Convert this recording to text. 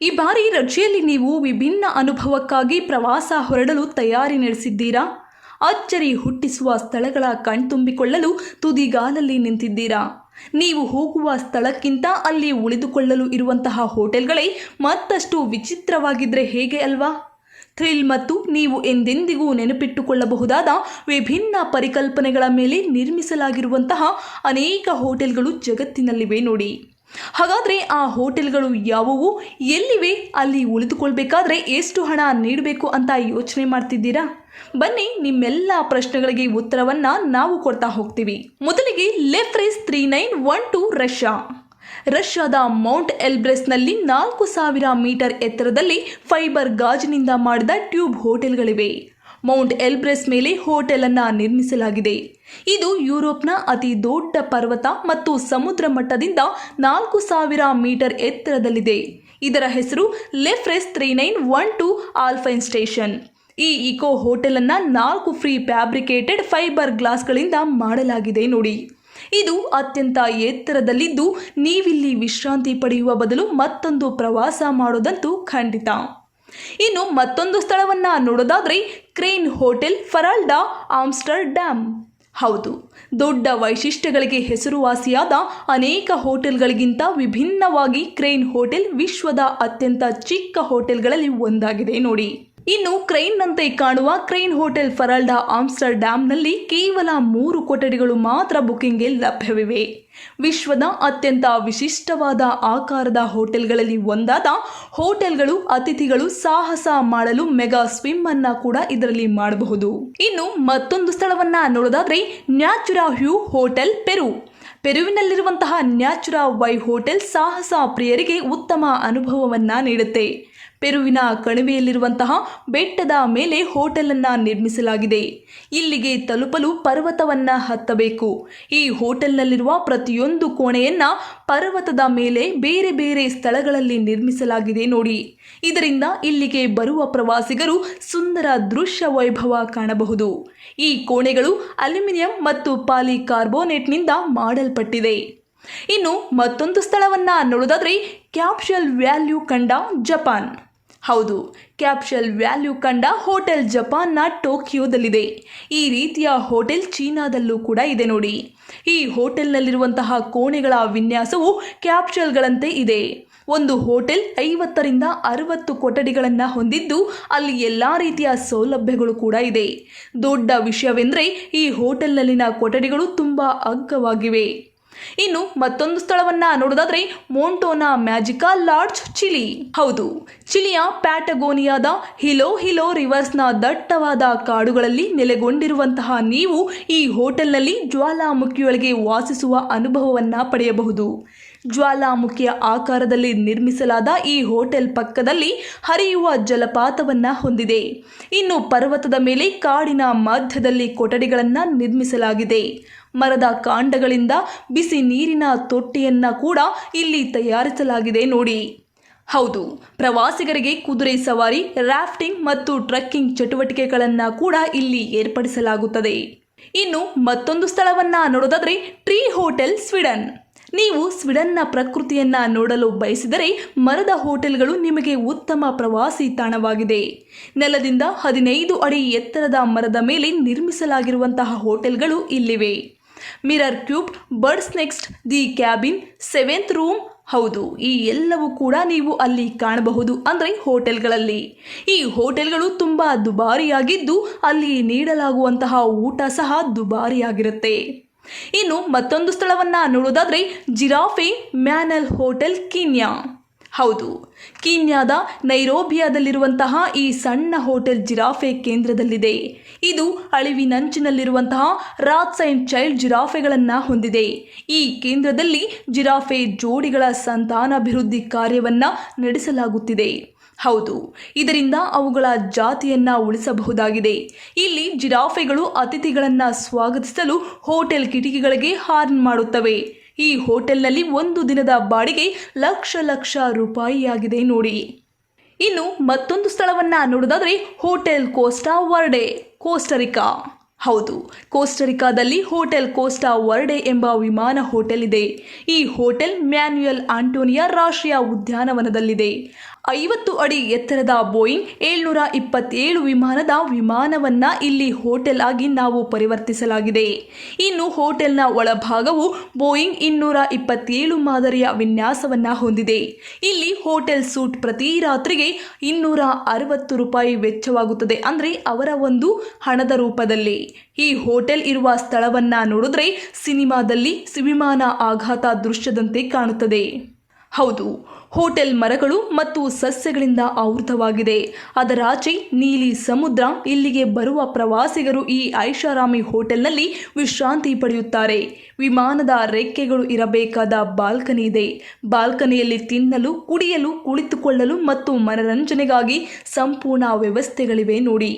ಈ ಬಾರಿ ರಜೆಯಲ್ಲಿ ನೀವು ವಿಭಿನ್ನ ಅನುಭವಕ್ಕಾಗಿ ಪ್ರವಾಸ ಹೊರಡಲು ತಯಾರಿ ನಡೆಸಿದ್ದೀರಾ? ಅಚ್ಚರಿ ಹುಟ್ಟಿಸುವ ಸ್ಥಳಗಳ ಕಣ್ತುಂಬಿಕೊಳ್ಳಲು ತುದಿಗಾಲಲ್ಲಿ ನಿಂತಿದ್ದೀರಾ? ನೀವು ಹೋಗುವ ಸ್ಥಳಕ್ಕಿಂತ ಅಲ್ಲಿ ಉಳಿದುಕೊಳ್ಳಲು ಇರುವಂತಹ ಹೋಟೆಲ್ಗಳೇ ಮತ್ತಷ್ಟು ವಿಚಿತ್ರವಾಗಿದ್ದರೆ ಹೇಗೆ ಅಲ್ವಾ? ಥ್ರಿಲ್ ಮತ್ತು ನೀವು ಎಂದೆಂದಿಗೂ ನೆನಪಿಟ್ಟುಕೊಳ್ಳಬಹುದಾದ ವಿಭಿನ್ನ ಪರಿಕಲ್ಪನೆಗಳ ಮೇಲೆ ನಿರ್ಮಿಸಲಾಗಿರುವಂತಹ ಅನೇಕ ಹೋಟೆಲ್ಗಳು ಜಗತ್ತಿನಲ್ಲಿವೆ ನೋಡಿ. ಹಾಗಾದರೆ ಆ ಹೋಟೆಲ್ಗಳು ಯಾವುವು, ಎಲ್ಲಿವೆ, ಅಲ್ಲಿ ಉಳಿದುಕೊಳ್ಬೇಕಾದ್ರೆ ಎಷ್ಟು ಹಣ ನೀಡಬೇಕು ಅಂತ ಯೋಚನೆ ಮಾಡ್ತಿದ್ದೀರಾ? ಬನ್ನಿ, ನಿಮ್ಮೆಲ್ಲ ಪ್ರಶ್ನೆಗಳಿಗೆ ಉತ್ತರವನ್ನು ನಾವು ಕೊಡ್ತಾ ಹೋಗ್ತೀವಿ. ಮೊದಲಿಗೆ ಲೆಫ್ರೆಸ್ 3912 ರಷ್ಯಾದ ಮೌಂಟ್ ಎಲ್ಬ್ರೆಸ್ನಲ್ಲಿ 4000 ಮೀಟರ್ ಎತ್ತರದಲ್ಲಿ ಫೈಬರ್ ಗಾಜಿನಿಂದ ಮಾಡಿದ ಟ್ಯೂಬ್ ಹೋಟೆಲ್ಗಳಿವೆ. ಮೌಂಟ್ ಎಲ್ಬ್ರೆಸ್ ಮೇಲೆ ಹೋಟೆಲ್ ಅನ್ನು ನಿರ್ಮಿಸಲಾಗಿದೆ. ಇದು ಯುರೋಪ್ನ ಅತಿ ದೊಡ್ಡ ಪರ್ವತ ಮತ್ತು ಸಮುದ್ರ ಮಟ್ಟದಿಂದ 4000 ಮೀಟರ್ ಎತ್ತರದಲ್ಲಿದೆ. ಇದರ ಹೆಸರು ಲೆಫ್ರೆಸ್ 3912 ಆಲ್ಪೈನ್ ಸ್ಟೇಷನ್. ಈ ಇಕೋ ಹೋಟೆಲ್ ಅನ್ನು 4 ಫ್ರೀ ಫ್ಯಾಬ್ರಿಕೇಟೆಡ್ ಫೈಬರ್ ಗ್ಲಾಸ್ಗಳಿಂದ ಮಾಡಲಾಗಿದೆ ನೋಡಿ. ಇದು ಅತ್ಯಂತ ಎತ್ತರದಲ್ಲಿದ್ದು ನೀವಿಲ್ಲಿ ವಿಶ್ರಾಂತಿ ಪಡೆಯುವ ಬದಲು ಮತ್ತೊಂದು ಪ್ರವಾಸ ಮಾಡೋದಂತೂ ಖಂಡಿತ. ಇನ್ನು ಮತ್ತೊಂದು ಸ್ಥಳವನ್ನು ನೋಡೋದಾದರೆ ಕ್ರೇನ್ ಹೋಟೆಲ್ ಫರಾಲ್ಡಾ ಆಮ್ಸ್ಟರ್ಡ್ಯಾಮ್. ಹೌದು, ದೊಡ್ಡ ವೈಶಿಷ್ಟ್ಯಗಳಿಗೆ ಹೆಸರುವಾಸಿಯಾದ ಅನೇಕ ಹೋಟೆಲ್ಗಳಿಗಿಂತ ವಿಭಿನ್ನವಾಗಿ ಕ್ರೇನ್ ಹೋಟೆಲ್ ವಿಶ್ವದ ಅತ್ಯಂತ ಚಿಕ್ಕ ಹೋಟೆಲ್ಗಳಲ್ಲಿ ಒಂದಾಗಿದೆ ನೋಡಿ. ಇನ್ನು ಕ್ರೇನ್ನಂತೆ ಕಾಣುವ ಕ್ರೇನ್ ಹೋಟೆಲ್ ಫರಾಲ್ಡಾ ಆಮ್ಸ್ಟರ್ಡ್ಯಾಮ್ನಲ್ಲಿ ಕೇವಲ 3 ಕೊಠಡಿಗಳು ಮಾತ್ರ ಬುಕಿಂಗ್ಗೆ ಲಭ್ಯವಿವೆ. ವಿಶ್ವದ ಅತ್ಯಂತ ವಿಶಿಷ್ಟವಾದ ಆಕಾರದ ಹೋಟೆಲ್ಗಳಲ್ಲಿ ಒಂದಾದ ಹೋಟೆಲ್ಗಳು ಅತಿಥಿಗಳು ಸಾಹಸ ಮಾಡಲು ಮೆಗಾ ಸ್ವಿಮ್ ಅನ್ನ ಕೂಡ ಇದರಲ್ಲಿ ಮಾಡಬಹುದು. ಇನ್ನು ಮತ್ತೊಂದು ಸ್ಥಳವನ್ನ ನೋಡೋದಾದ್ರೆ Natura hue hotel ಪೆರುವಿನಲ್ಲಿರುವಂತಹ Natura Y hotel ಸಾಹಸ ಪ್ರಿಯರಿಗೆ ಉತ್ತಮ ಅನುಭವವನ್ನ ನೀಡುತ್ತೆ. ಪೆರುವಿನ ಕಣಿವೆಯಲ್ಲಿರುವಂತಹ ಬೆಟ್ಟದ ಮೇಲೆ ಹೋಟೆಲನ್ನು ನಿರ್ಮಿಸಲಾಗಿದೆ. ಇಲ್ಲಿಗೆ ತಲುಪಲು ಪರ್ವತವನ್ನ ಹತ್ತಬೇಕು. ಈ ಹೋಟೆಲ್ನಲ್ಲಿರುವ ಪ್ರತಿಯೊಂದು ಕೋಣೆಯನ್ನ ಪರ್ವತದ ಮೇಲೆ ಬೇರೆ ಬೇರೆ ಸ್ಥಳಗಳಲ್ಲಿ ನಿರ್ಮಿಸಲಾಗಿದೆ ನೋಡಿ. ಇದರಿಂದ ಇಲ್ಲಿಗೆ ಬರುವ ಪ್ರವಾಸಿಗರು ಸುಂದರ ದೃಶ್ಯ ವೈಭವ ಕಾಣಬಹುದು. ಈ ಕೋಣೆಗಳು ಅಲ್ಯೂಮಿನಿಯಂ ಮತ್ತು ಪಾಲಿಕಾರ್ಬೋನೇಟ್ನಿಂದ ಮಾಡಲ್ಪಟ್ಟಿದೆ. ಇನ್ನು ಮತ್ತೊಂದು ಸ್ಥಳವನ್ನ ನೋಡೋದಾದ್ರೆ ಕ್ಯಾಪ್ಷಲ್ ವ್ಯಾಲ್ಯೂ ಕಂಡ ಜಪಾನ್. ಹೌದು, ಕ್ಯಾಪ್ಷಲ್ ವ್ಯಾಲ್ಯೂ ಕಂಡ ಹೋಟೆಲ್ ಜಪಾನ್ನ ಟೋಕಿಯೋದಲ್ಲಿದೆ. ಈ ರೀತಿಯ ಹೋಟೆಲ್ ಚೀನಾದಲ್ಲೂ ಕೂಡ ಇದೆ ನೋಡಿ. ಈ ಹೋಟೆಲ್ನಲ್ಲಿರುವಂತಹ ಕೋಣೆಗಳ ವಿನ್ಯಾಸವು ಕ್ಯಾಪ್ಷಲ್ಗಳಂತೆ ಇದೆ. ಒಂದು ಹೋಟೆಲ್ 50 ರಿಂದ 60 ಕೊಠಡಿಗಳನ್ನು ಹೊಂದಿದ್ದು ಅಲ್ಲಿ ಎಲ್ಲ ರೀತಿಯ ಸೌಲಭ್ಯಗಳು ಕೂಡ ಇದೆ. ದೊಡ್ಡ ವಿಷಯವೆಂದರೆ ಈ ಹೋಟೆಲ್ನಲ್ಲಿನ ಕೊಠಡಿಗಳು ತುಂಬ ಅಗ್ಗವಾಗಿವೆ. ಇನ್ನು ಮತ್ತೊಂದು ಸ್ಥಳವನ್ನ ನೋಡೋದಾದ್ರೆ ಮೊಂಟೋನಾ ಮ್ಯಾಜಿಕಾ ಲಾಡ್ಜ್ ಚಿಲಿ. ಹೌದು, ಚಿಲಿಯ ಪ್ಯಾಟಗೋನಿಯಾದ ಹಿಲೋ ರಿವರ್ಸ್ನ ದಟ್ಟವಾದ ಕಾಡುಗಳಲ್ಲಿ ನೆಲೆಗೊಂಡಿರುವಂತಹ ನೀವು ಈ ಹೋಟೆಲ್ನಲ್ಲಿ ಜ್ವಾಲಾಮುಖಿಯೊಳಗೆ ವಾಸಿಸುವ ಅನುಭವವನ್ನ ಪಡೆಯಬಹುದು. ಜ್ವಾಲಾಮುಖಿಯ ಆಕಾರದಲ್ಲಿ ನಿರ್ಮಿಸಲಾದ ಈ ಹೋಟೆಲ್ ಪಕ್ಕದಲ್ಲಿ ಹರಿಯುವ ಜಲಪಾತವನ್ನ ಹೊಂದಿದೆ. ಇನ್ನು ಪರ್ವತದ ಮೇಲೆ ಕಾಡಿನ ಮಧ್ಯದಲ್ಲಿ ಕೊಠಡಿಗಳನ್ನು ನಿರ್ಮಿಸಲಾಗಿದೆ. ಮರದ ಕಾಂಡಗಳಿಂದ ಬಿಸಿ ನೀರಿನ ತೊಟ್ಟಿಯನ್ನ ಕೂಡ ಇಲ್ಲಿ ತಯಾರಿಸಲಾಗಿದೆ ನೋಡಿ. ಹೌದು, ಪ್ರವಾಸಿಗರಿಗೆ ಕುದುರೆ ಸವಾರಿ, ರಾಫ್ಟಿಂಗ್ ಮತ್ತು ಟ್ರೆಕ್ಕಿಂಗ್ ಚಟುವಟಿಕೆಗಳನ್ನು ಕೂಡ ಇಲ್ಲಿ ಏರ್ಪಡಿಸಲಾಗುತ್ತದೆ. ಇನ್ನು ಮತ್ತೊಂದು ಸ್ಥಳವನ್ನ ನೋಡೋದಾದ್ರೆ ಟ್ರೀ ಹೋಟೆಲ್ ಸ್ವೀಡನ್. ನೀವು ಸ್ವೀಡನ್ನ ಪ್ರಕೃತಿಯನ್ನ ನೋಡಲು ಬಯಸಿದರೆ ಮರದ ಹೋಟೆಲ್ಗಳು ನಿಮಗೆ ಉತ್ತಮ ಪ್ರವಾಸಿ ತಾಣವಾಗಿದೆ. ನೆಲದಿಂದ 15 ಅಡಿ ಎತ್ತರದ ಮರದ ಮೇಲೆ ನಿರ್ಮಿಸಲಾಗಿರುವಂತಹ ಹೋಟೆಲ್ಗಳು ಇಲ್ಲಿವೆ. Mirror cube, birds next, the cabin, 7th room. ಹೌದು, ಈ ಎಲ್ಲವೂ ಕೂಡ ನೀವು ಅಲ್ಲಿ ಕಾಣಬಹುದು. ಅಂದರೆ ಹೋಟೆಲ್ಗಳಲ್ಲಿ ಈ ಹೋಟೆಲ್ಗಳು ತುಂಬ ದುಬಾರಿಯಾಗಿದ್ದು ಅಲ್ಲಿ ನೀಡಲಾಗುವಂತಹ ಊಟ ಸಹ ದುಬಾರಿಯಾಗಿರುತ್ತೆ. ಇನ್ನು ಮತ್ತೊಂದು ಸ್ಥಳವನ್ನ ನೋಡೋದಾದ್ರೆ ಜಿರಾಫೆ ಮ್ಯಾನಲ್ ಹೋಟೆಲ್ ಕೀನ್ಯಾ. ಹೌದು, ಕೀನ್ಯಾದ ನೈರೋಬಿಯಾದಲ್ಲಿರುವಂತಹ ಈ ಸಣ್ಣ ಹೋಟೆಲ್ ಜಿರಾಫೆ ಕೇಂದ್ರದಲ್ಲಿದೆ. ಇದು ಅಳಿವಿನಂಚಿನಲ್ಲಿರುವಂತಹ ರಾತ್ಸ್ ಅಂಡ್ ಚೈಲ್ಡ್ ಜಿರಾಫೆಗಳನ್ನು ಹೊಂದಿದೆ. ಈ ಕೇಂದ್ರದಲ್ಲಿ ಜಿರಾಫೆ ಜೋಡಿಗಳ ಸಂತಾನಾಭಿವೃದ್ಧಿ ಕಾರ್ಯವನ್ನು ನಡೆಸಲಾಗುತ್ತಿದೆ. ಹೌದು, ಇದರಿಂದ ಅವುಗಳ ಜಾತಿಯನ್ನ ಉಳಿಸಬಹುದಾಗಿದೆ. ಇಲ್ಲಿ ಜಿರಾಫೆಗಳು ಅತಿಥಿಗಳನ್ನು ಸ್ವಾಗತಿಸಲು ಹೋಟೆಲ್ ಕಿಟಕಿಗಳಿಗೆ ಹಾರ್ನ್ ಮಾಡುತ್ತವೆ. ಈ ಹೋಟೆಲ್ನಲ್ಲಿ ಒಂದು ದಿನದ ಬಾಡಿಗೆ ಲಕ್ಷ ರೂಪಾಯಿಯಾಗಿದೆ ನೋಡಿ. ಇನ್ನು ಮತ್ತೊಂದು ಸ್ಥಳವನ್ನ ನೋಡೋದಾದ್ರೆ ಹೋಟೆಲ್ ಕೋಸ್ಟಾ ವರ್ಡೆ, ಕೋಸ್ಟರಿಕಾ. ಹೌದು, ಕೋಸ್ಟರಿಕಾದಲ್ಲಿ ಹೋಟೆಲ್ ಕೋಸ್ಟಾ ವರ್ಡೆ ಎಂಬ ವಿಮಾನ ಹೋಟೆಲ್ ಇದೆ. ಈ ಹೋಟೆಲ್ ಮ್ಯಾನ್ಯುಯಲ್ ಆಂಟೋನಿಯಾ ರಾಷ್ಟ್ರೀಯ ಉದ್ಯಾನವನದಲ್ಲಿದೆ. 50 ಅಡಿ ಎತ್ತರದ ಬೋಯಿಂಗ್ 727 ವಿಮಾನವನ್ನು ಇಲ್ಲಿ ಹೋಟೆಲ್ ಆಗಿ ನಾವು ಪರಿವರ್ತಿಸಲಾಗಿದೆ. ಇನ್ನು ಹೋಟೆಲ್ನ ಒಳಭಾಗವು ಬೋಯಿಂಗ್ 227 ಮಾದರಿಯ ವಿನ್ಯಾಸವನ್ನು ಹೊಂದಿದೆ. ಇಲ್ಲಿ ಹೋಟೆಲ್ ಸೂಟ್ ಪ್ರತಿ ರಾತ್ರಿಗೆ ₹260 ವೆಚ್ಚವಾಗುತ್ತದೆ, ಅಂದರೆ ಅವರ ಒಂದು ಹಣದ ರೂಪದಲ್ಲಿ. ಈ ಹೋಟೆಲ್ ಇರುವ ಸ್ಥಳವನ್ನು ನೋಡಿದ್ರೆ ಸಿನಿಮಾದಲ್ಲಿ ವಿಮಾನ ಅಪಘಾತ ದೃಶ್ಯದಂತೆ ಕಾಣುತ್ತದೆ. ಹೌದು, ಹೋಟೆಲ್ ಮರಗಳು ಮತ್ತು ಸಸ್ಯಗಳಿಂದ ಆವೃತವಾಗಿದೆ. ಅದರಾಚೆ ನೀಲಿ ಸಮುದ್ರ. ಇಲ್ಲಿಗೆ ಬರುವ ಪ್ರವಾಸಿಗರು ಈ ಐಷಾರಾಮಿ ಹೋಟೆಲ್ನಲ್ಲಿ ವಿಶ್ರಾಂತಿ ಪಡೆಯುತ್ತಾರೆ. ವಿಮಾನದ ರೆಕ್ಕೆಗಳು ಇರಬೇಕಾದ ಬಾಲ್ಕನಿ ಇದೆ. ಬಾಲ್ಕನಿಯಲ್ಲಿ ತಿನ್ನಲು, ಕುಡಿಯಲು, ಕುಳಿತುಕೊಳ್ಳಲು ಮತ್ತು ಮನರಂಜನೆಗಾಗಿ ಸಂಪೂರ್ಣ ವ್ಯವಸ್ಥೆಗಳಿವೆ ನೋಡಿ.